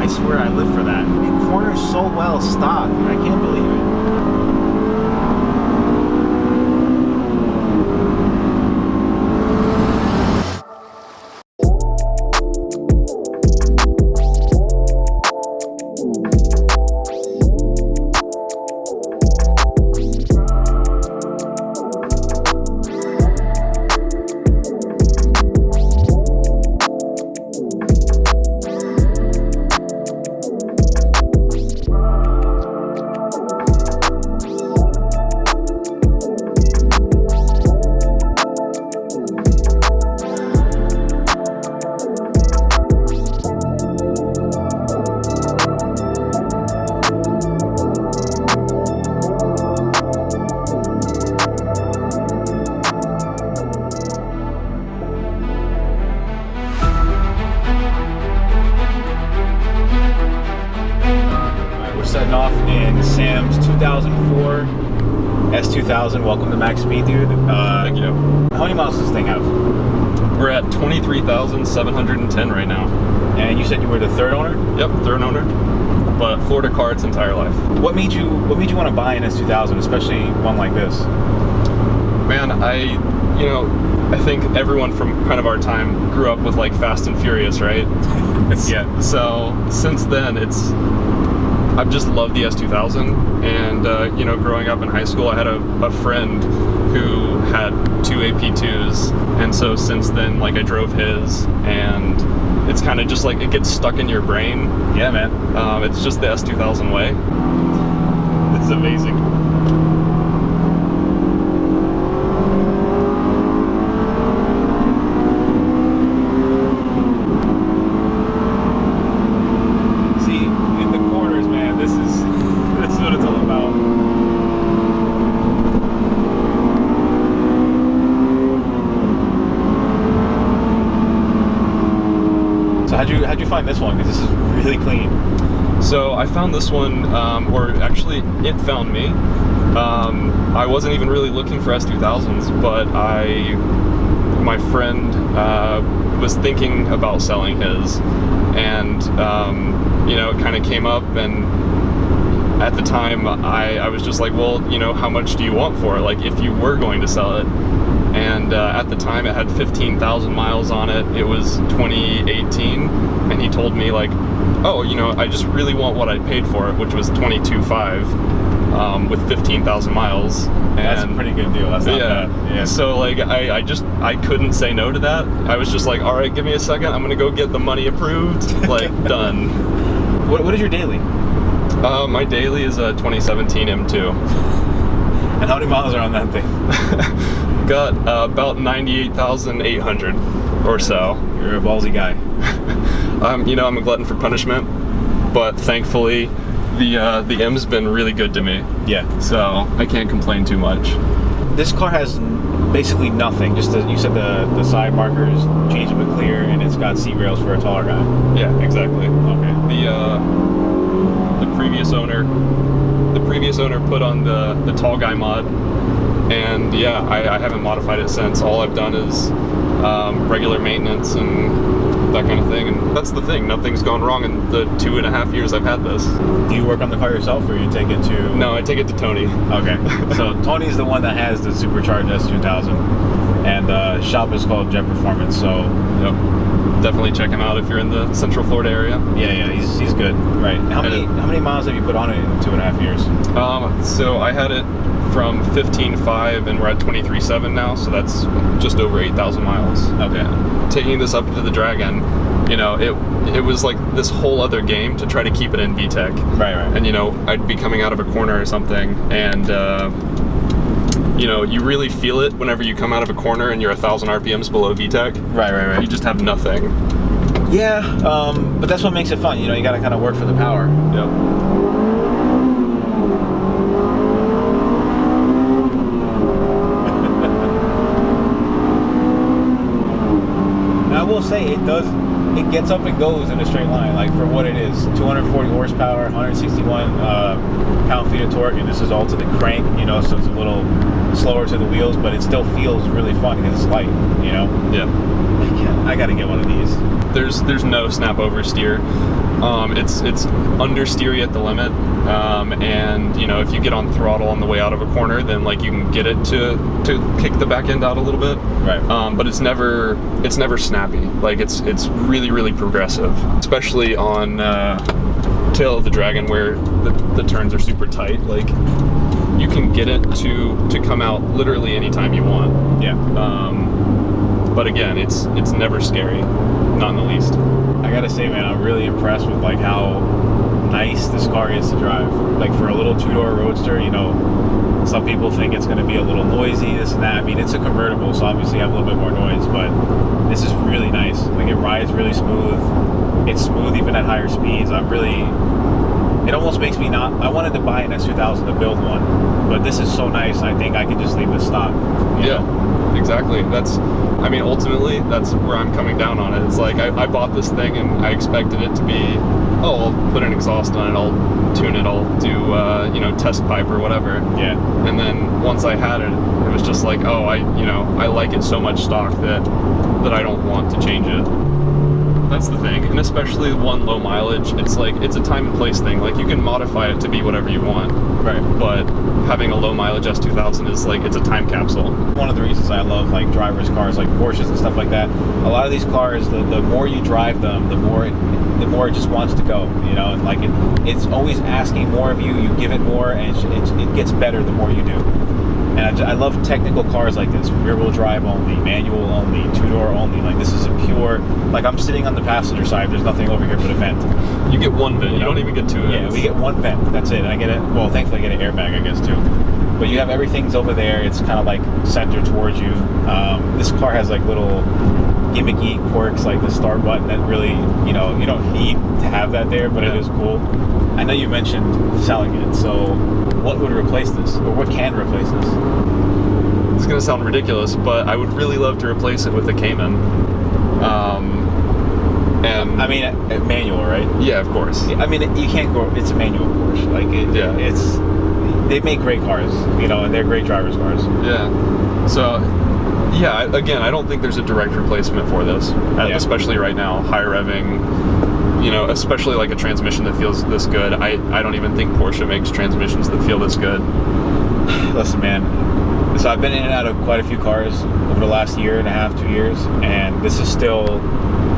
I swear I live for that. It corners so well stock. I can't believe it. Setting off in Sam's 2004 S2000. Welcome to MaxSpeed, dude. Thank you. How many miles does this thing have? We're at 23,710 right now. And you said you were the third owner? Yep, third owner. But Florida car its entire life. What made you want to buy an S2000, especially one like this? Man, I think everyone from kind of our time grew up with like Fast and Furious, right? Yeah. So since then, I've just loved the S2000, and growing up in high school, I had a friend who had two AP2s, and so since then, like, I drove his, and it's kind of just like it gets stuck in your brain. Yeah, man. It's just the S2000 way. This is amazing. How'd you find this one? Because this is really clean. So I found this one, or actually it found me. I wasn't even really looking for S2000s, but my friend was thinking about selling his, and it kind of came up, and at the time I was just like, well, how much do you want for it? Like, if you were going to sell it. And at the time it had 15,000 miles on it. It was 2018, and he told me like, oh, I just really want what I paid for it, which was $22,500 with 15,000 miles. And that's a pretty good deal. That's not bad. Yeah. So like I couldn't say no to that. I was just like, all right, give me a second. I'm gonna go get the money approved. Like done. What is your daily? My daily is a 2017 M2. And how many miles are on that thing? Got about 98,800 or so. You're a ballsy guy. I'm a glutton for punishment, but thankfully the M's been really good to me. Yeah. So I can't complain too much. This car has basically nothing. Just you said the side markers changeable clear, and it's got seat rails for a taller guy. Yeah, exactly. Okay. The previous owner put on the tall guy mod. And yeah, I haven't modified it since. All I've done is regular maintenance and that kind of thing. And that's the thing, nothing's gone wrong in the 2.5 years I've had this. Do you work on the car yourself, or you take it to... No, I take it to Tony. Okay. So Tony's the one that has the supercharged S2000. And shop is called Jet Performance, so... Yep. Definitely check him out if you're in the Central Florida area. Yeah, he's good. Right. How many miles have you put on it in 2.5 years? So I had it from 15.5, and we're at 23.7 now, so that's just over 8,000 miles. Okay. Taking this up to the Dragon, it was like this whole other game to try to keep it in VTEC. Right. And I'd be coming out of a corner or something, and you really feel it whenever you come out of a corner and you're 1,000 RPMs below VTEC. Right. You just have nothing. Yeah, but that's what makes it fun. You got to kind of work for the power. Yep. I will say it gets up and goes in a straight line, like for what it is. 240 horsepower, 161 pound-feet of torque, and this is all to the crank, so it's a little slower to the wheels, but it still feels really fun because it's light, Yeah. I gotta get one of these. There's no snap oversteer. It's understeery at the limit, and you know, if you get on throttle on the way out of a corner, then like you can get it to kick the back end out a little bit. Right. But it's never snappy. Like it's really progressive, especially on Tail of the Dragon, where the turns are super tight. Like you can get it to come out literally anytime you want. Yeah. But again, it's never scary, not in the least. I gotta say, man, I'm really impressed with like how nice this car is to drive. Like for a little two-door roadster, you know, some people think it's gonna be a little noisy, this and that. I mean, it's a convertible, so obviously you have a little bit more noise, but this is really nice. Like it rides really smooth. It's smooth even at higher speeds. It almost makes me not, I wanted to buy an S2000 to build one, but this is so nice, I think I could just leave this stock. Yeah, exactly. I mean, ultimately, that's where I'm coming down on it. It's like, I bought this thing and I expected it to be, oh, I'll put an exhaust on it, I'll tune it, I'll do, you know, test pipe or whatever. Yeah. And then once I had it, it was just like, oh, I like it so much stock that I don't want to change it. That's the thing, and especially one low mileage, it's like, it's a time and place thing. Like you can modify it to be whatever you want. Right. But having a low mileage S2000 is like, it's a time capsule. One of the reasons I love like driver's cars, like Porsches and stuff like that, a lot of these cars, the more you drive them, the more it just wants to go, you know, and like it's always asking more of you, you give it more, and it gets better the more you do. And I love technical cars like this, rear-wheel drive only, manual only, two-door only. Like this is a pure, like I'm sitting on the passenger side, there's nothing over here but a vent. You get one vent, you don't even get two vents. Yeah, we get one vent, that's it. And I get it, well, thankfully I get an airbag, I guess, too. But you have everything's over there, it's kind of like centered towards you. This car has like little gimmicky quirks, like the start button that really, you know, you don't need to have that there, but it is cool. I know you mentioned selling it, so what would replace this, or what can replace this? It's gonna sound ridiculous, but I would really love to replace it with a Cayman. And I mean, manual, right? Yeah, of course. I mean, you can't go. It's a manual Porsche. Like they make great cars, you know, and they're great drivers' cars. Yeah. So, yeah. Again, I don't think there's a direct replacement for this, especially right now. High revving. You know, especially like a transmission that feels this good. I don't even think Porsche makes transmissions that feel this good. Listen, man. So I've been in and out of quite a few cars over the last year and a half, 2 years, and this is still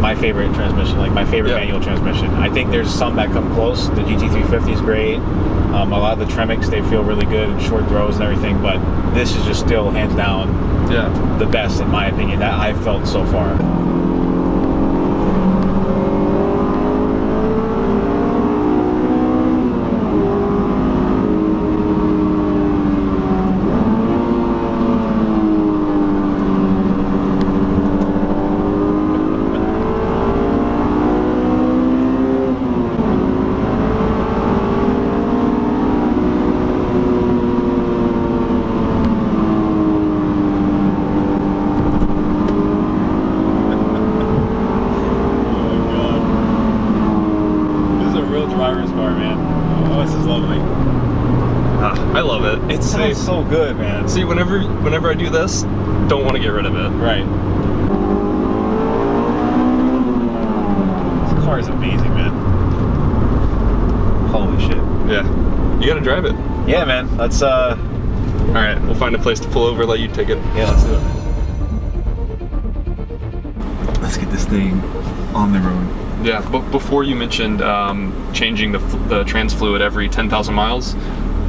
my favorite transmission, like my favorite manual transmission. I think there's some that come close. The GT350 is great. A lot of the Tremix, they feel really good in short throws and everything, but this is just still hands down the best in my opinion that I've felt so far. I love it. It sounds so good, man. See, whenever I do this, don't want to get rid of it. Right. This car is amazing, man. Holy shit. Yeah. You gotta drive it. Yeah, man. Let's Alright, we'll find a place to pull over, let you take it. Yeah, let's do it. Let's get this thing on the road. Yeah, but before you mentioned changing the trans fluid every 10,000 miles,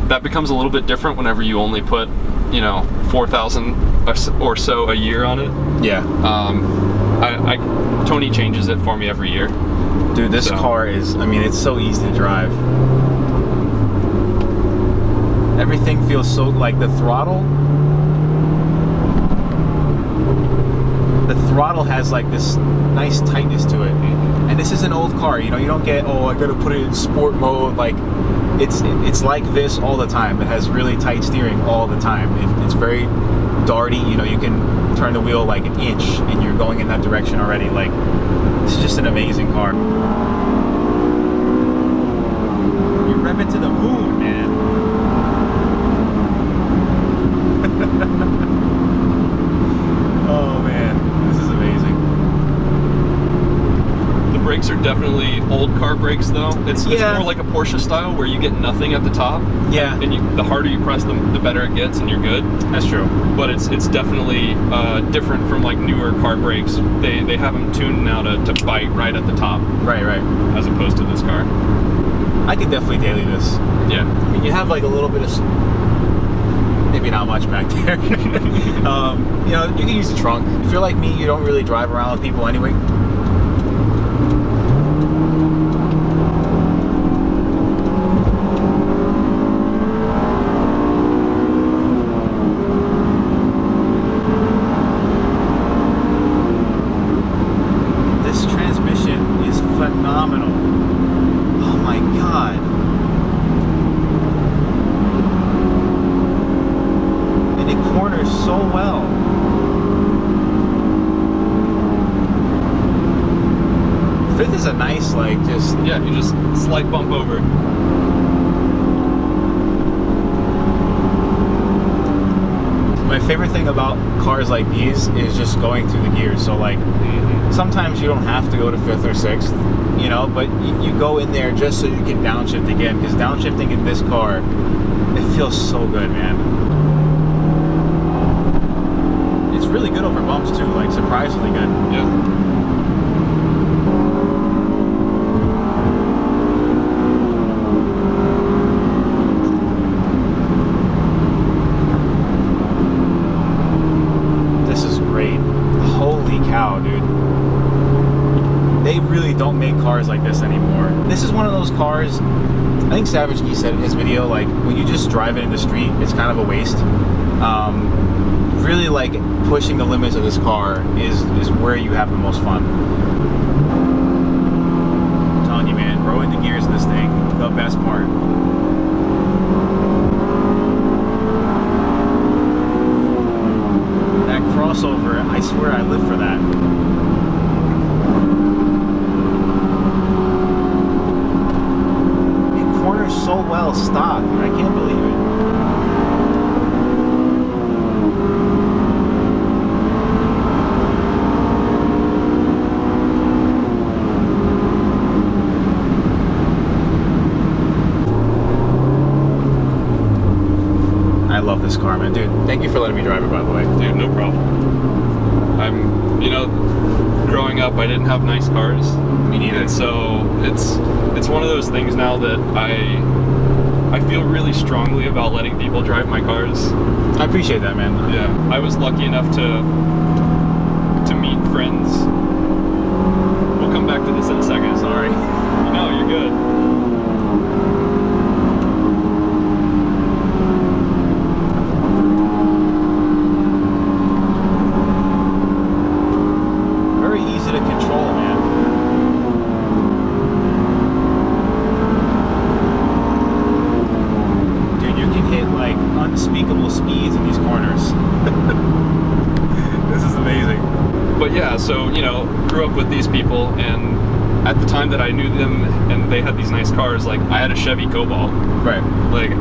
that becomes a little bit different whenever you only put, you know, 4,000 or so a year on it. Yeah. Tony changes it for me every year. Dude, this car is, I mean, it's so easy to drive. Everything feels so, like the throttle has like this nice tightness to it. And this is an old car, you know, you don't get, oh, I gotta put it in sport mode. Like, it's like this all the time. It has really tight steering all the time. It's very darty, you know, you can turn the wheel like an inch and you're going in that direction already. Like, this is just an amazing car. You rev it to the moon, man. Oh man, this is amazing. brakes are definitely old car brakes, though. It's more like a Porsche style where you get nothing at the top. Yeah. And the harder you press them, the better it gets, and you're good. That's true. But it's definitely different from like newer car brakes. They have them tuned now to bite right at the top. Right. As opposed to this car. I could definitely daily this. Yeah. I mean, you have like a little bit of, maybe not much back there. You know, you can use the trunk. If you're like me, you don't really drive around with people anyway. This transmission is phenomenal. Oh my God. And it corners so well. Fifth is a nice, like, just... Yeah, you just slight bump over. My favorite thing about cars like these is just going through the gears. So, like, sometimes you don't have to go to fifth or sixth, you know, but you go in there just so you can downshift again, because downshifting in this car, it feels so good, man. It's really good over bumps too, like surprisingly good. Yeah. This is great. Holy cow, dude. They really don't make cars like this anymore. This is one of those cars, I think Savage Geese said in his video, like when you just drive it in the street, it's kind of a waste. Really, like, pushing the limits of this car is where you have the most fun. I'm telling you, man, rolling the gears in this thing, the best part. That crossover, I swear I live for that. It corners so well stock, I can't believe it. I love this car, man. Dude, thank you for letting me drive it, by the way. Dude, no problem. You know, growing up, I didn't have nice cars. Me neither. And so it's one of those things now that I feel really strongly about letting people drive my cars. I appreciate that, man. Yeah, I was lucky enough to meet friends. We'll come back to this in a second. Sorry. No, you're good. To control, man. Dude, you can hit like unspeakable speeds in these corners. This is amazing. But yeah, so, you know, grew up with these people, and at the time that I knew them and they had these nice cars, like I had a Chevy Cobalt. Right. Like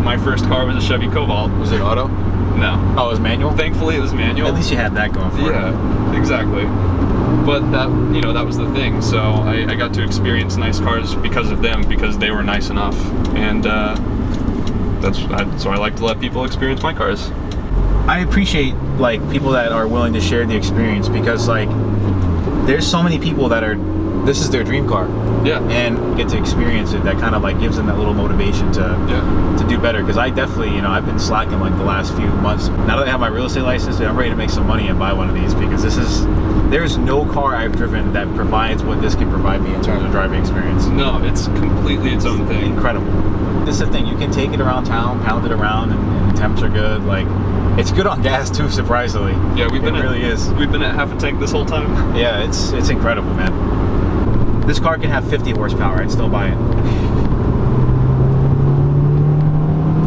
my first car was a Chevy Cobalt. Was it auto? No. Oh, it was manual? Thankfully it was manual. At least you had that going for you. Yeah, exactly. But that, you know, that was the thing. So I got to experience nice cars because of them, because they were nice enough. And so I like to let people experience my cars. I appreciate like people that are willing to share the experience, because like there's so many people that are, this is their dream car. Yeah. And get to experience it. That kind of like gives them that little motivation to do better. Because I definitely, you know, I've been slacking like the last few months. Now that I have my real estate license, I'm ready to make some money and buy one of these, because there's no car I've driven that provides what this can provide me in terms of driving experience. No, it's completely its own thing. Incredible. This is the thing, you can take it around town, pound it around, and the temps are good. Like, it's good on gas too, surprisingly. Yeah, We've been at half a tank this whole time. Yeah, it's incredible, man. This car can have 50 horsepower, I'd still buy it.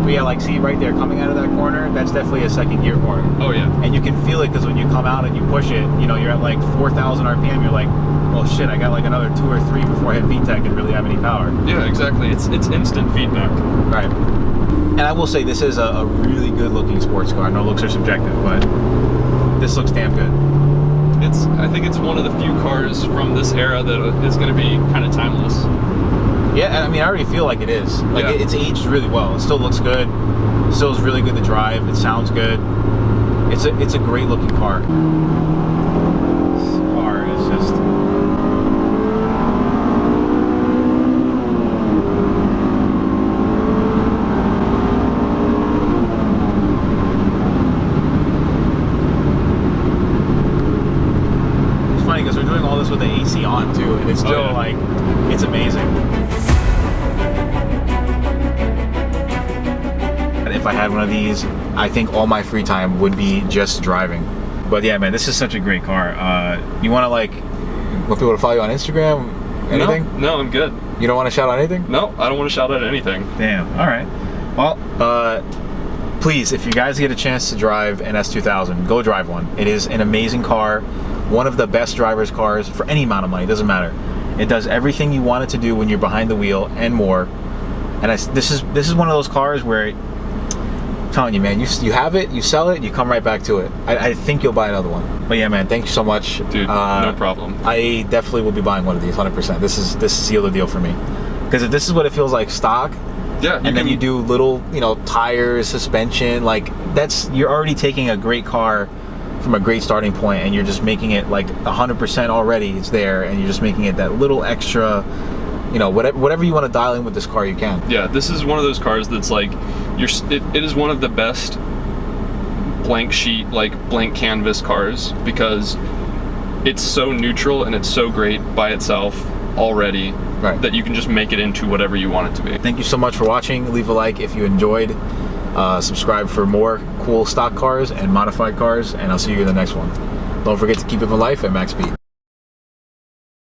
But yeah, like, see right there, coming out of that corner, that's definitely a second gear corner. Oh yeah. And you can feel it, because when you come out and you push it, you know, you're at like 4,000 RPM, you're like, well shit, I got like another 2 or 3 before I hit VTEC and really have any power. Yeah, exactly. It's instant feedback. Right. And I will say, this is a really good looking sports car. I know looks are subjective, but this looks damn good. I think it's one of the few cars from this era that is going to be kind of timeless. Yeah, I mean, I already feel like it is. Like, it's aged really well. It still looks good. It still is really good to drive. It sounds good. It's a great looking car. This car is just... It's funny because we're doing all this with the AC on too, and it's still like, it's amazing. If I had one of these, I think all my free time would be just driving. But yeah, man, this is such a great car. You want to want people to follow you on Instagram? Anything? No, I'm good. You don't want to shout out anything? No, I don't want to shout out anything. Damn. All right. Well, please, if you guys get a chance to drive an S2000, go drive one. It is an amazing car. One of the best driver's cars for any amount of money. It doesn't matter. It does everything you want it to do when you're behind the wheel and more. And this is one of those cars where, I'm telling you, man, you have it, you sell it, you come right back to it. I think you'll buy another one. But yeah, man, thank you so much. Dude, no problem. I definitely will be buying one of these, 100%. This is seal the deal for me. Because if this is what it feels like stock, yeah, and then you do little, tires, suspension, like you're already taking a great car from a great starting point, and you're just making it like 100% already. It's there, and you're just making it that little extra. Whatever you want to dial in with this car, you can. Yeah, this is one of those cars that's like, it is one of the best blank sheet, blank canvas cars, because it's so neutral and it's so great by itself already, right, that you can just make it into whatever you want it to be. Thank you so much for watching. Leave a like if you enjoyed. Subscribe for more cool stock cars and modified cars, and I'll see you in the next one. Don't forget to keep it in life at Max Speed.